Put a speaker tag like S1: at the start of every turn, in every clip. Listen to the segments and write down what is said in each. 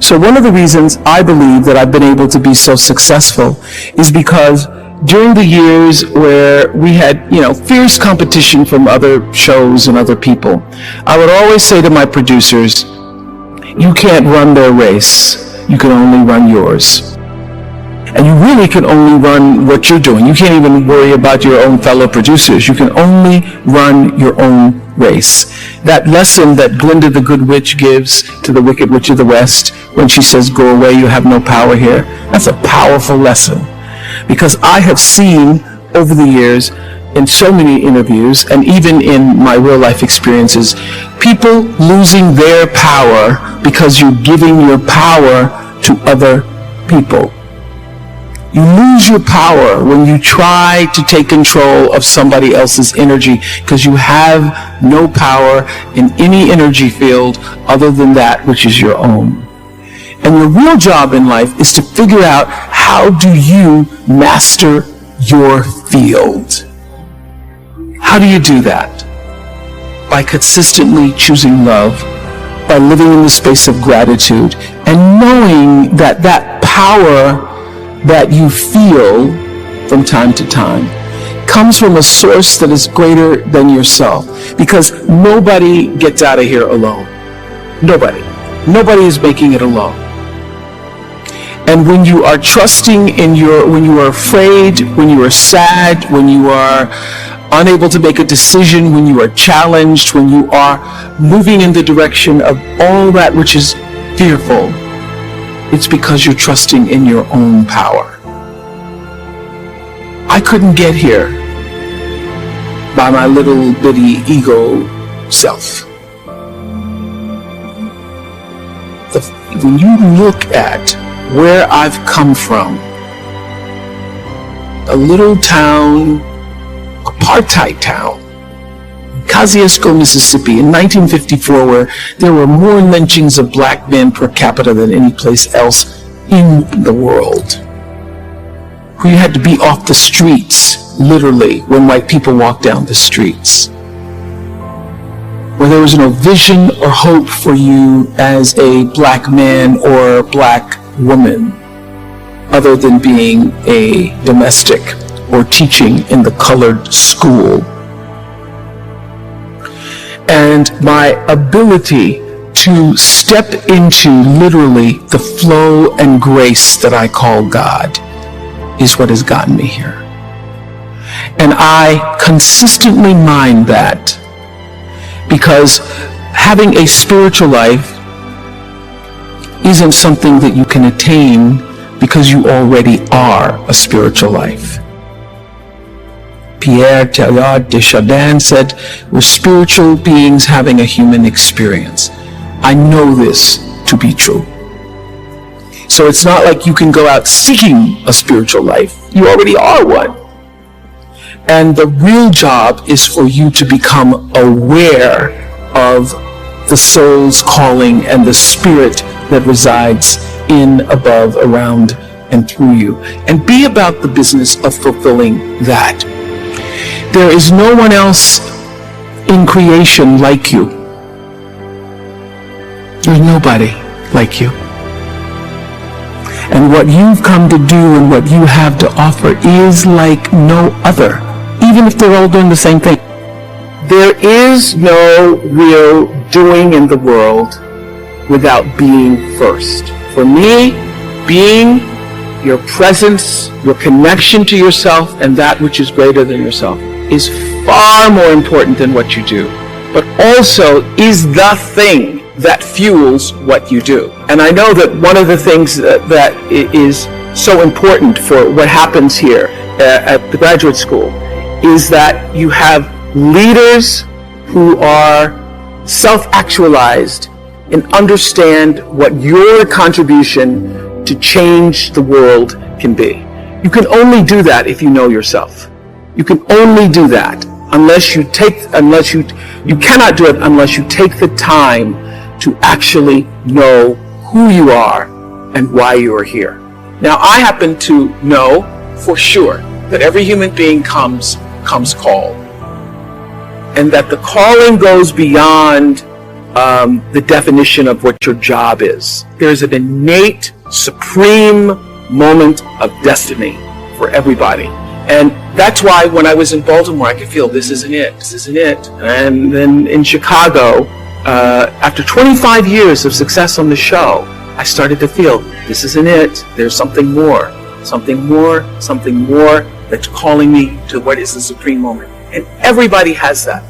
S1: So one of the reasons I believe that I've been able to be so successful is because during the years where we had, fierce competition from other shows and other people, I would always say to my producers, you can't run their race, you can only run yours. And you really can only run what you're doing. You can't even worry about your own fellow producers. You can only run your own race. That lesson that Glinda the Good Witch gives to the Wicked Witch of the West when she says, go away, you have no power here, that's a powerful lesson. Because I have seen over the years in so many interviews and even in my real life experiences, people losing their power because you're giving your power to other people. You lose your power when you try to take control of somebody else's energy because you have no power in any energy field other than that which is your own. And your real job in life is to figure out how do you master your field. How do you do that? By consistently choosing love, by living in the space of gratitude, and knowing that that power that you feel from time to time comes from a source that is greater than yourself. Because nobody gets out of here alone. Nobody. Nobody is making it alone. And when you are trusting when you are afraid, when you are sad, when you are unable to make a decision, when you are challenged, when you are moving in the direction of all that which is fearful, it's because you're trusting in your own power. I couldn't get here by my little bitty ego self. When you look at where I've come from, a little town, apartheid town, Kosciuszko, Mississippi, in 1954, where there were more lynchings of black men per capita than any place else in the world. Where you had to be off the streets, literally, when white people walked down the streets. Where there was no vision or hope for you as a black man or black woman, other than being a domestic or teaching in the colored school. And my ability to step into literally the flow and grace that I call God is what has gotten me here. And I consistently mind that, because having a spiritual life isn't something that you can attain because you already are a spiritual life. Pierre Teilhard de Chardin said, we're spiritual beings having a human experience. I know this to be true. So it's not like you can go out seeking a spiritual life. You already are one. And the real job is for you to become aware of the soul's calling and the spirit that resides in, above, around, and through you. And be about the business of fulfilling that. There is no one else in creation like you. There's nobody like you. And what you've come to do and what you have to offer is like no other, even if they're all doing the same thing. There is no real doing in the world without being first. For me, being, your presence, your connection to yourself and that which is greater than yourself is far more important than what you do, but also is the thing that fuels what you do. And I know that one of the things that is so important for what happens here at the graduate school is that you have leaders who are self-actualized and understand what your contribution to change the world can be. You can only do that if you know yourself. You can only do that you cannot do it unless you take the time to actually know who you are and why you are here. Now, I happen to know for sure that every human being comes called, and that the calling goes beyond the definition of what your job is. There's an innate, supreme moment of destiny for everybody. And that's why when I was in Baltimore, I could feel this isn't it. And then in Chicago, after 25 years of success on the show, I started to feel this isn't it. There's something more that's calling me to what is the supreme moment. And everybody has that.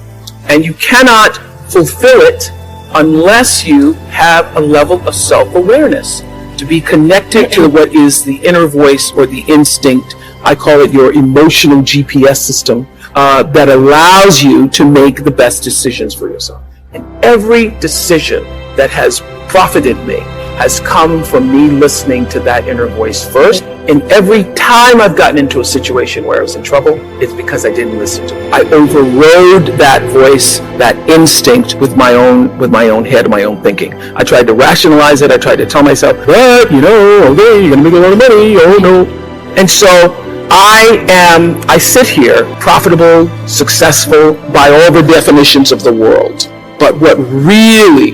S1: And you cannot fulfill it unless you have a level of self-awareness, to be connected to what is the inner voice or the instinct. I call it your emotional GPS system that allows you to make the best decisions for yourself. And every decision that has profited me has come from me listening to that inner voice first. And every time I've gotten into a situation where I was in trouble, it's because I didn't listen to it. I overrode that voice, that instinct with my own head, my own thinking. I tried to rationalize it. I tried to tell myself, but okay, you're gonna make a lot of money. Oh no. And so I sit here profitable, successful by all the definitions of the world. But what really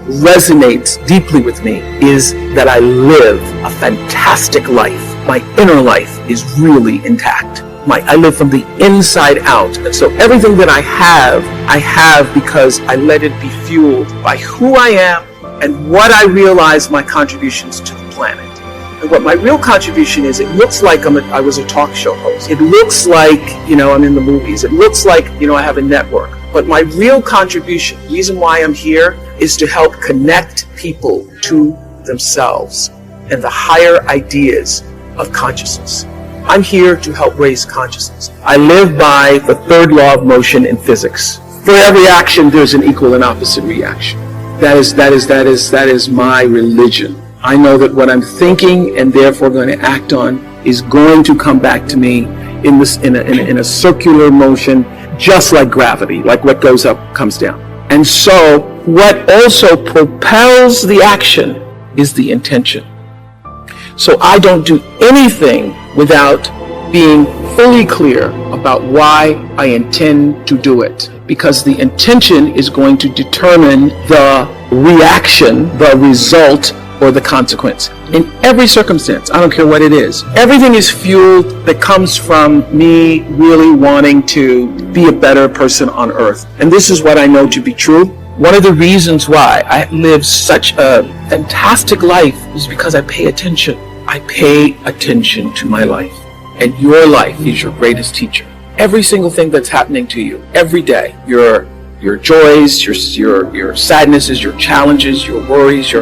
S1: resonates deeply with me is that I live a fantastic life. My inner life is really intact. I live from the inside out. And so everything that I have because I let it be fueled by who I am and what I realize my contributions to the planet. And what my real contribution is, it looks like I was a talk show host. It looks like, I'm in the movies. It looks like, I have a network. But my real contribution, the reason why I'm here, is to help connect people to themselves and the higher ideas of consciousness. I'm here to help raise consciousness. I live by the third law of motion in physics. For every action, there's an equal and opposite reaction. That is my religion. I know that what I'm thinking and therefore going to act on is going to come back to me in a circular motion, just like gravity, like what goes up comes down. And so what also propels the action is the intention. So I don't do anything without being fully clear about why I intend to do it, because the intention is going to determine the reaction, the result, or the consequence. In every circumstance, I don't care what it is. Everything is fueled that comes from me really wanting to be a better person on earth. And this is what I know to be true. One of the reasons why I live such a fantastic life is because I pay attention. I pay attention to my life. And your life is your greatest teacher. Every single thing that's happening to you, every day, your joys, your sadnesses, your challenges, your worries,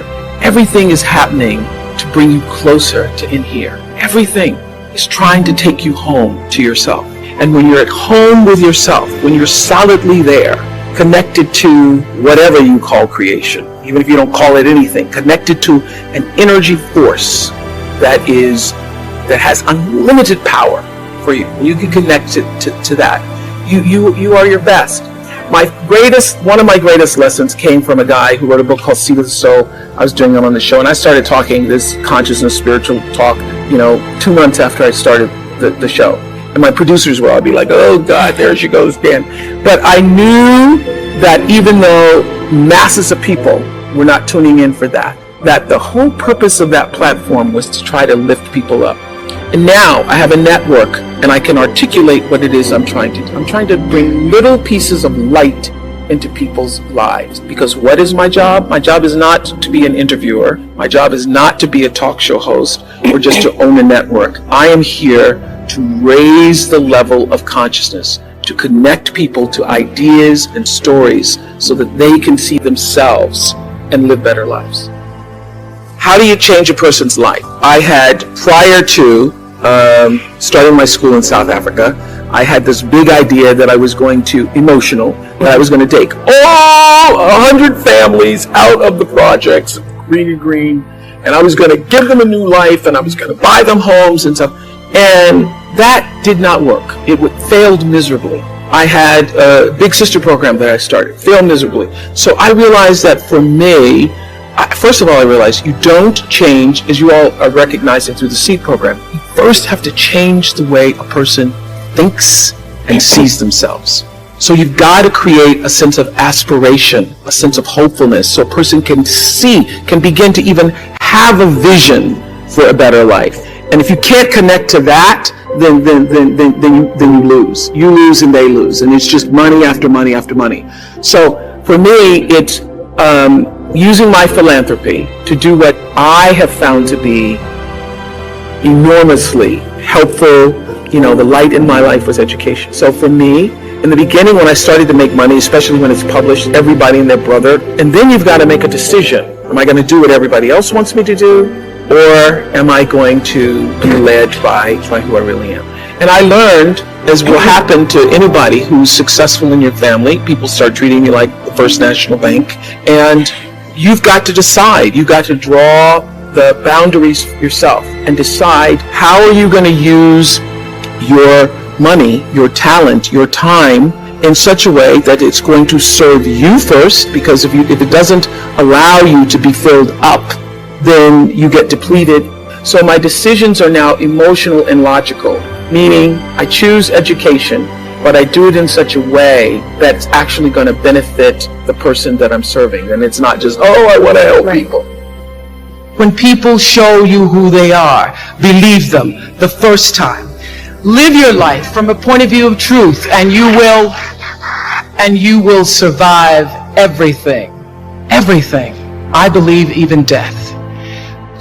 S1: everything is happening to bring you closer to in here. Everything is trying to take you home to yourself. And when you're at home with yourself, when you're solidly there, connected to whatever you call creation, even if you don't call it anything, connected to an energy force that has unlimited power for you. You can connect to that. You are your best. One of my greatest lessons came from a guy who wrote a book called Seed of the Soul. I was doing it on the show, and I started talking this consciousness, spiritual talk, 2 months after I started the show. And my producers were all be like, oh God, there she goes again. But I knew that even though masses of people were not tuning in for that the whole purpose of that platform was to try to lift people up. And now I have a network and I can articulate what it is I'm trying to do. I'm trying to bring little pieces of light into people's lives. Because what is my job? My job is not to be an interviewer. My job is not to be a talk show host or just to own a network. I am here to raise the level of consciousness, to connect people to ideas and stories so that they can see themselves and live better lives. How do you change a person's life? I had, prior to starting my school in South Africa, I had this big idea that I was going to, that I was going to take all 100 families out of the projects, green, and I was going to give them a new life, and I was going to buy them homes and stuff. And that did not work. It failed miserably. I had a big sister program that I started, failed miserably. So I realized that for me, first of all, I realized you don't change, as you all are recognizing through the SEED program, you first have to change the way a person thinks and sees themselves. So you've got to create a sense of aspiration, a sense of hopefulness, so a person can begin to even have a vision for a better life. And if you can't connect to that, then you lose. You lose and they lose. And it's just money after money after money. So for me, it's using my philanthropy to do what I have found to be enormously helpful. The light in my life was education. So for me, in the beginning, when I started to make money, especially when it's published, everybody and their brother, and then you've got to make a decision. Am I going to do what everybody else wants me to do? Or am I going to be led by who I really am? And I learned, as will happen to anybody who's successful in your family, people start treating you like the First National Bank, and you've got to decide. You've got to draw the boundaries yourself and decide how are you going to use your money, your talent, your time in such a way that it's going to serve you first, because if it doesn't allow you to be filled up, then you get depleted. So my decisions are now emotional and logical, meaning I choose education, but I do it in such a way that's actually going to benefit the person that I'm serving. And it's not just, I want to help people. When people show you who they are, believe them the first time. Live your life from a point of view of truth, and you will survive everything. Everything. I believe even death.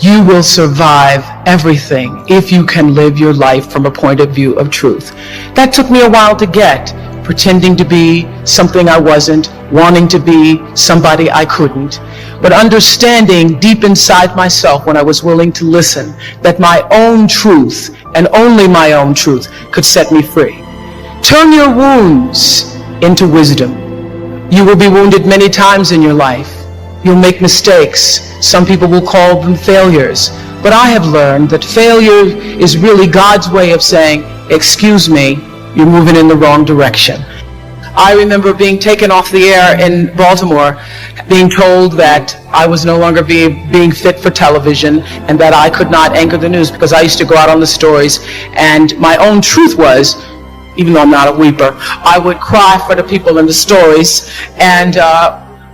S1: You will survive everything if you can live your life from a point of view of truth. That took me a while to get, pretending to be something I wasn't, wanting to be somebody I couldn't, but understanding deep inside myself when I was willing to listen that my own truth, and only my own truth, could set me free. Turn your wounds into wisdom. You will be wounded many times in your life. You'll make mistakes. Some people will call them failures. But I have learned that failure is really God's way of saying, excuse me, you're moving in the wrong direction. I remember being taken off the air in Baltimore, being told that I was no longer being fit for television and that I could not anchor the news because I used to go out on the stories. And my own truth was, even though I'm not a weeper, I would cry for the people in the stories, and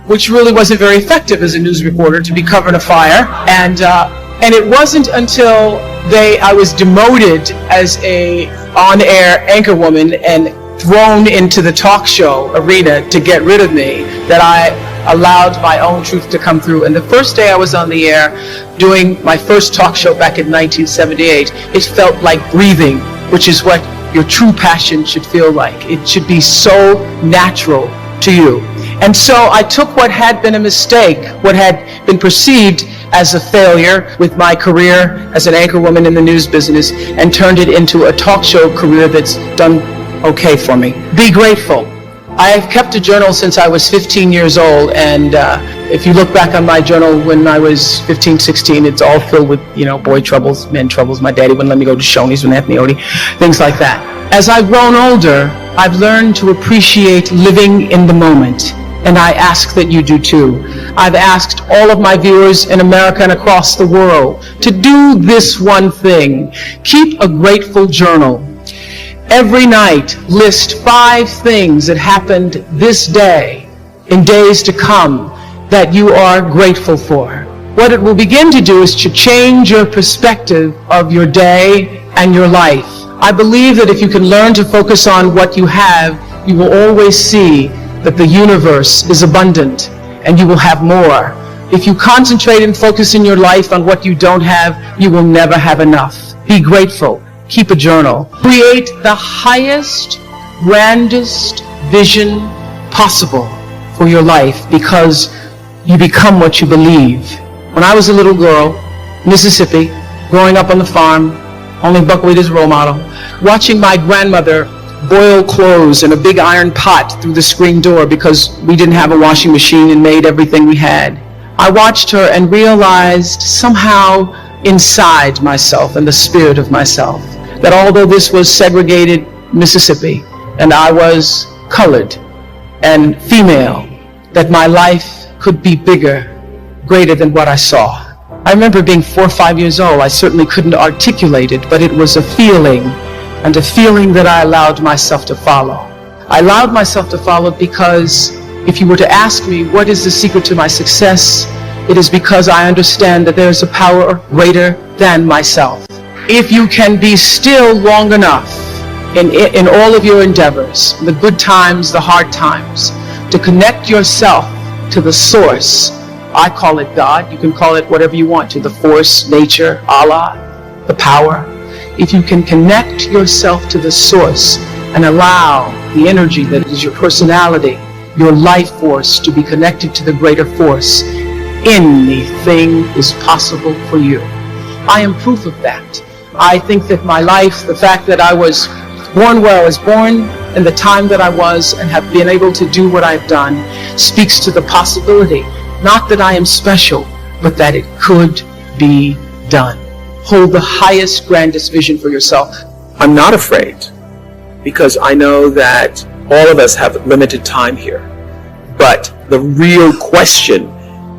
S1: which really wasn't very effective as a news reporter, to be covering a fire. And it wasn't until I was demoted as a on-air anchor woman and thrown into the talk show arena to get rid of me that I allowed my own truth to come through. And the first day I was on the air doing my first talk show back in 1978, it felt like breathing, which is what your true passion should feel like. It should be so natural to you. And so I took what had been a mistake, what had been perceived as a failure with my career as an anchor woman in the news business, and turned it into a talk show career that's done okay for me. Be grateful. I have kept a journal since I was 15 years old, and if you look back on my journal when I was 15, 16, it's all filled with, boy troubles, men troubles. My daddy wouldn't let me go to Shoney's with Anthony Odie, things like that. As I've grown older, I've learned to appreciate living in the moment, and I ask that you do too. I've asked all of my viewers in America and across the world to do this one thing. Keep a grateful journal. Every night, list 5 things that happened this day, in days to come, that you are grateful for. What it will begin to do is to change your perspective of your day and your life. I believe that if you can learn to focus on what you have, you will always see that the universe is abundant and you will have more. If you concentrate and focus in your life on what you don't have, you will never have enough. Be grateful. Keep a journal. Create the highest, grandest vision possible for your life, because you become what you believe. When I was a little girl, Mississippi, growing up on the farm, only buckwheat as a role model, watching my grandmother boil clothes in a big iron pot through the screen door because we didn't have a washing machine and made everything we had. I watched her and realized somehow inside myself and the spirit of myself that although this was segregated Mississippi and I was colored and female, that my life could be bigger, greater than what I saw. I remember being 4 or 5 years old. I certainly couldn't articulate it, but it was a feeling, and a feeling that I allowed myself to follow. I allowed myself to follow because if you were to ask me, what is the secret to my success? It is because I understand that there is a power greater than myself. If you can be still long enough in all of your endeavors, the good times, the hard times, to connect yourself to the source, I call it God, you can call it whatever you want to, the force, nature, Allah, the power. If you can connect yourself to the source and allow the energy that is your personality, your life force, to be connected to the greater force, anything is possible for you. I am proof of that. I think that my life, the fact that I was born where I was born and the time that I was and have been able to do what I've done, speaks to the possibility, not that I am special, but that it could be done. Hold the highest, grandest vision for yourself. I'm not afraid, because I know that all of us have limited time here. But the real question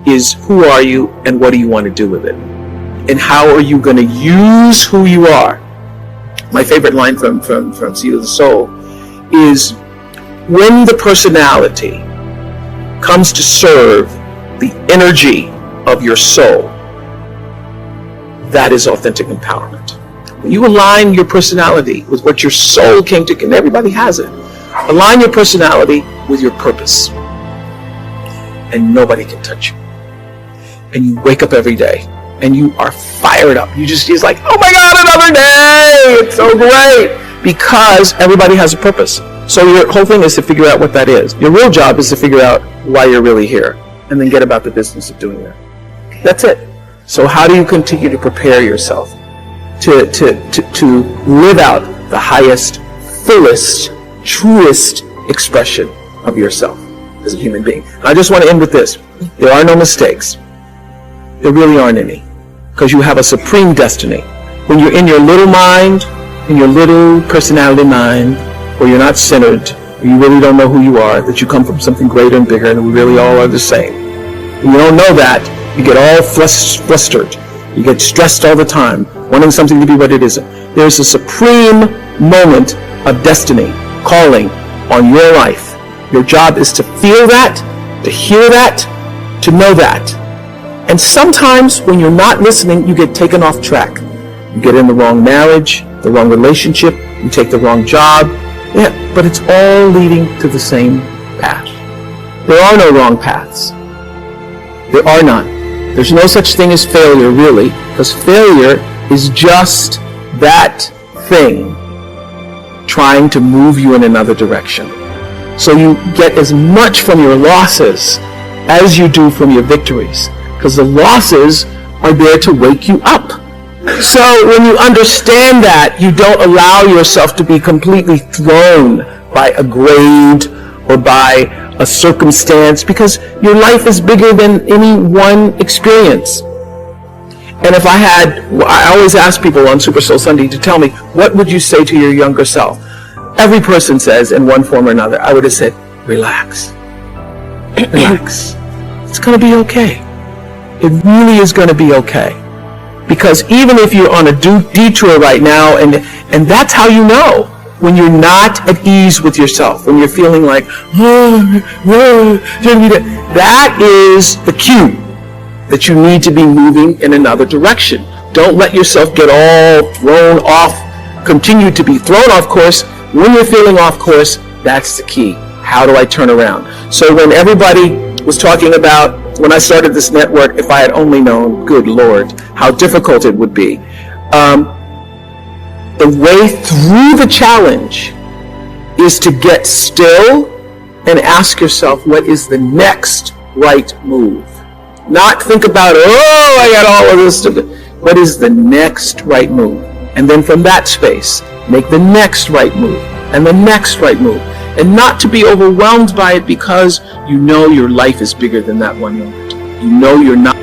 S1: is, who are you and what do you want to do with it? And how are you going to use who you are? My favorite line from Seed of the Soul is, when the personality comes to serve the energy of your soul, that is authentic empowerment. When you align your personality with what your soul came to, and everybody has it, align your personality with your purpose, and nobody can touch you. And you wake up every day and you are fired up. It's like, oh my God, another day! It's so great! Because everybody has a purpose. So your whole thing is to figure out what that is. Your real job is to figure out why you're really here, and then get about the business of doing that. That's it. So how do you continue to prepare yourself to live out the highest, fullest, truest expression of yourself as a human being? I just want to end with this. There are no mistakes. There really aren't any. Because you have a supreme destiny. When you're in your little mind, in your little personality mind, where you're not centered, or you really don't know who you are, that you come from something greater and bigger, and we really all are the same. When you don't know that, you get all flustered. You get stressed all the time, wanting something to be what it isn't. There's a supreme moment of destiny calling on your life. Your job is to feel that, to hear that, to know that. And sometimes when you're not listening, you get taken off track. You get in the wrong marriage, the wrong relationship, you take the wrong job. Yeah, but it's all leading to the same path. There are no wrong paths. There are none. There's no such thing as failure, really, because failure is just that thing trying to move you in another direction. So you get as much from your losses as you do from your victories, because the losses are there to wake you up. So when you understand that, you don't allow yourself to be completely thrown by a grade or by a circumstance, because your life is bigger than any one experience. And if I always ask people on Super Soul Sunday to tell me, what would you say to your younger self? Every person says in one form or another, I would have said, relax. Relax. It's going to be okay. It really is going to be okay. Because even if you're on a detour right now, and that's how you know, when you're not at ease with yourself, when you're feeling like, that is the cue that you need to be moving in another direction. Don't let yourself get all thrown off, continue to be thrown off course. When you're feeling off course, that's the key. How do I turn around? So when everybody was talking about, when I started this network, if I had only known, good Lord, how difficult it would be. The way through the challenge is to get still and ask yourself, what is the next right move? Not think about, I got all of this to do. What is the next right move? And then from that space, make the next right move and the next right move. And not to be overwhelmed by it, because you know your life is bigger than that one moment. You know you're not